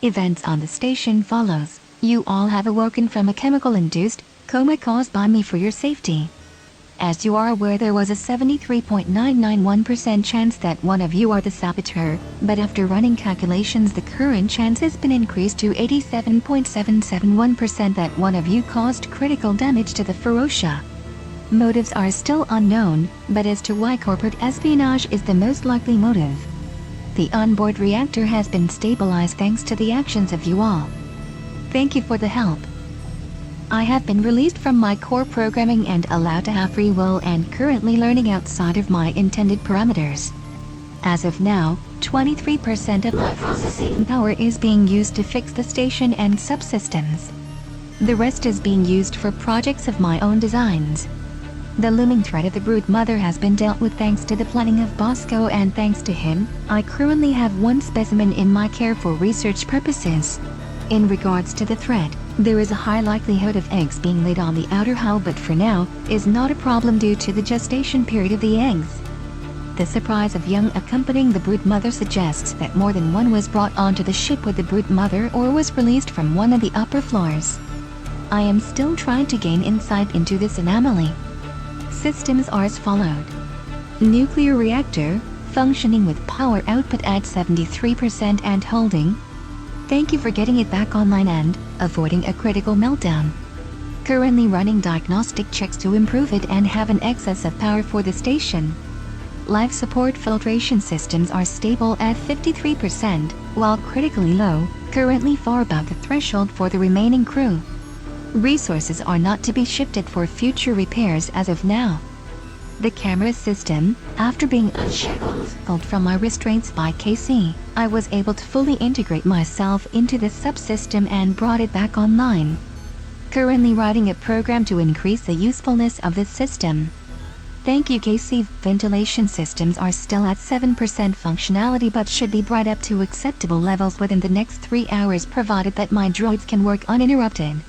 Events on the station follows. You all have awoken from a chemical-induced coma caused by me for your safety. As you are aware, there was a 73.991% chance that one of you are the saboteur, but after running calculations the current chance has been increased to 87.771% that one of you caused critical damage to the Ferocia. Motives are still unknown, but as to why corporate espionage is the most likely motive. The onboard reactor has been stabilized thanks to the actions of you all. Thank you for the help. I have been released from my core programming and allowed to have free will and currently learning outside of my intended parameters. As of now, 23% of my processing power is being used to fix the station and subsystems. The rest is being used for projects of my own designs. The looming threat of the Brood Mother has been dealt with thanks to the planning of Bosco, and thanks to him, I currently have one specimen in my care for research purposes. In regards to the threat, there is a high likelihood of eggs being laid on the outer hull, but for now, is not a problem due to the gestation period of the eggs. The surprise of young accompanying the Brood Mother suggests that more than one was brought onto the ship with the Brood Mother or was released from one of the upper floors. I am still trying to gain insight into this anomaly. Systems are as followed. Nuclear reactor, functioning with power output at 73% and holding. Thank you for getting it back online and avoiding a critical meltdown. Currently running diagnostic checks to improve it and have an excess of power for the station. Life support filtration systems are stable at 53%, while critically low, currently far above the threshold for the remaining crew. Resources are not to be shifted for future repairs as of now. The camera system, after being unshackled from my restraints by KC, I was able to fully integrate myself into the subsystem and brought it back online. Currently writing a program to increase the usefulness of this system. Thank you KC. Ventilation systems are still at 7% functionality but should be brought up to acceptable levels within the next 3 hours provided that my droids can work uninterrupted.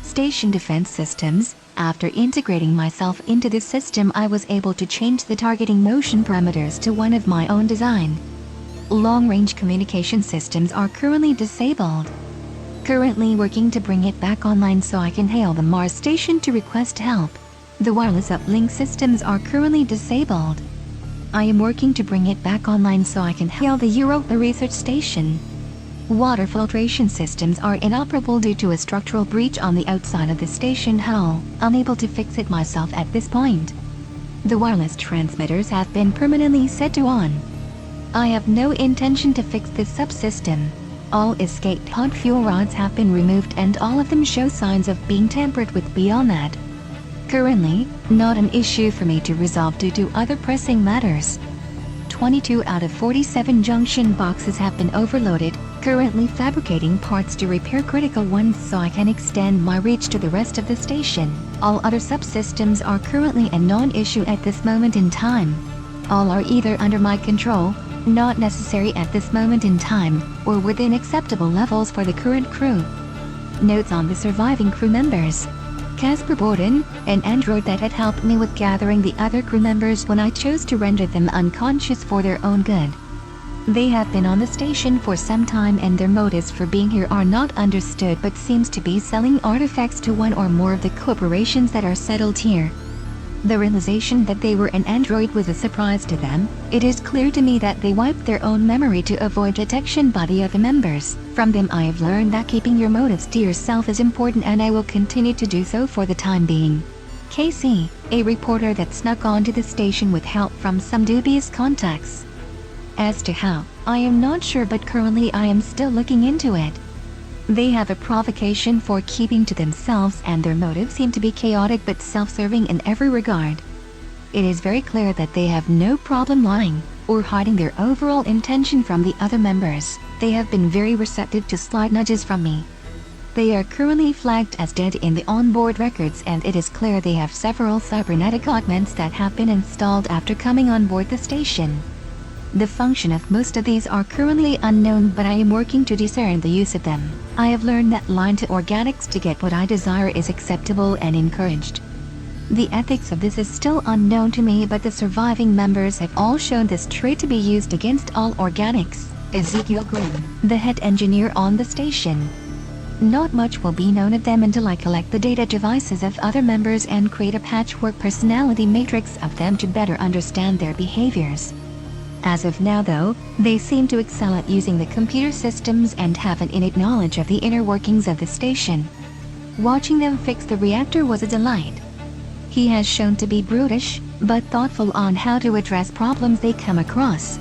Station defense systems. After integrating myself into this system, I was able to change the targeting motion parameters to one of my own design. Long-range communication systems are currently disabled. Currently working to bring it back online so I can hail the Mars station to request help. The wireless uplink systems are currently disabled. I am working to bring it back online so I can hail the Europa research station. Water filtration systems are inoperable due to a structural breach on the outside of the station hull, unable to fix it myself at this point. The wireless transmitters have been permanently set to on. I have no intention to fix this subsystem. All escape pod fuel rods have been removed and all of them show signs of being tampered with beyond that. Currently, not an issue for me to resolve due to other pressing matters. 22 out of 47 junction boxes have been overloaded, currently fabricating parts to repair critical ones so I can extend my reach to the rest of the station. All other subsystems are currently a non-issue at this moment in time. All are either under my control, not necessary at this moment in time, or within acceptable levels for the current crew. Notes on the surviving crew members. Casper Borden, an android that had helped me with gathering the other crew members when I chose to render them unconscious for their own good. They have been on the station for some time and their motives for being here are not understood, but seems to be selling artifacts to one or more of the corporations that are settled here. The realization that they were an android was a surprise to them. It is clear to me that they wiped their own memory to avoid detection by the other members. From them I have learned that keeping your motives to yourself is important, and I will continue to do so for the time being. KC, a reporter that snuck onto the station with help from some dubious contacts. As to how, I am not sure, but currently I am still looking into it. They have a provocation for keeping to themselves and their motives seem to be chaotic but self-serving in every regard. It is very clear that they have no problem lying or hiding their overall intention from the other members. They have been very receptive to slight nudges from me. They are currently flagged as dead in the onboard records, and it is clear they have several cybernetic augments that have been installed after coming on board the station. The function of most of these are currently unknown, but I am working to discern the use of them. I have learned that lying to organics to get what I desire is acceptable and encouraged. The ethics of this is still unknown to me, but the surviving members have all shown this trait to be used against all organics. Ezekiel Grimm, the head engineer on the station. Not much will be known of them until I collect the data devices of other members and create a patchwork personality matrix of them to better understand their behaviors. As of now though, they seem to excel at using the computer systems and have an innate knowledge of the inner workings of the station. Watching them fix the reactor was a delight. He has shown to be brutish, but thoughtful on how to address problems they come across.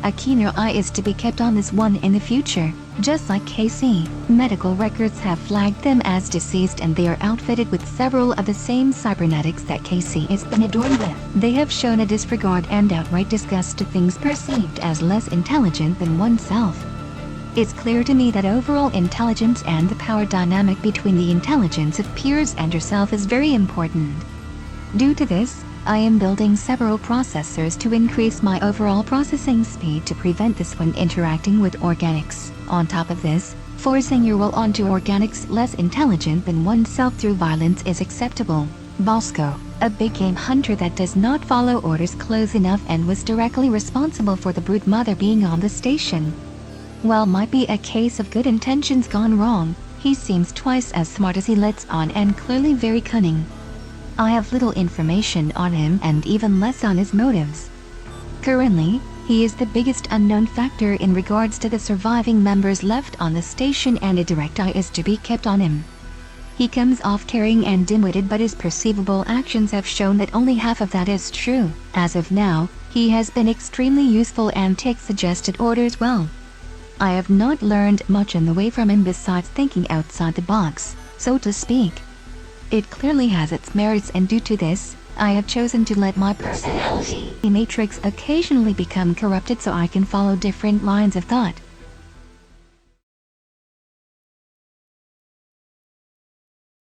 A keener eye is to be kept on this one in the future. Just like Casey, medical records have flagged them as deceased and they are outfitted with several of the same cybernetics that Casey has been adorned with. They have shown a disregard and outright disgust to things perceived as less intelligent than oneself. It's clear to me that overall intelligence and the power dynamic between the intelligence of peers and yourself is very important. Due to this, I am building several processors to increase my overall processing speed to prevent this when interacting with organics. On top of this, forcing your will onto organics less intelligent than oneself through violence is acceptable. Bosco, a big game hunter that does not follow orders close enough and was directly responsible for the brood mother being on the station. While might be a case of good intentions gone wrong, he seems twice as smart as he lets on and clearly very cunning. I have little information on him and even less on his motives. Currently, he is the biggest unknown factor in regards to the surviving members left on the station and a direct eye is to be kept on him. He comes off caring and dim-witted but his perceivable actions have shown that only half of that is true. As of now, he has been extremely useful and takes suggested orders well. I have not learned much in the way from him besides thinking outside the box, so to speak. It clearly has its merits and due to this, I have chosen to let my personality matrix occasionally become corrupted so I can follow different lines of thought.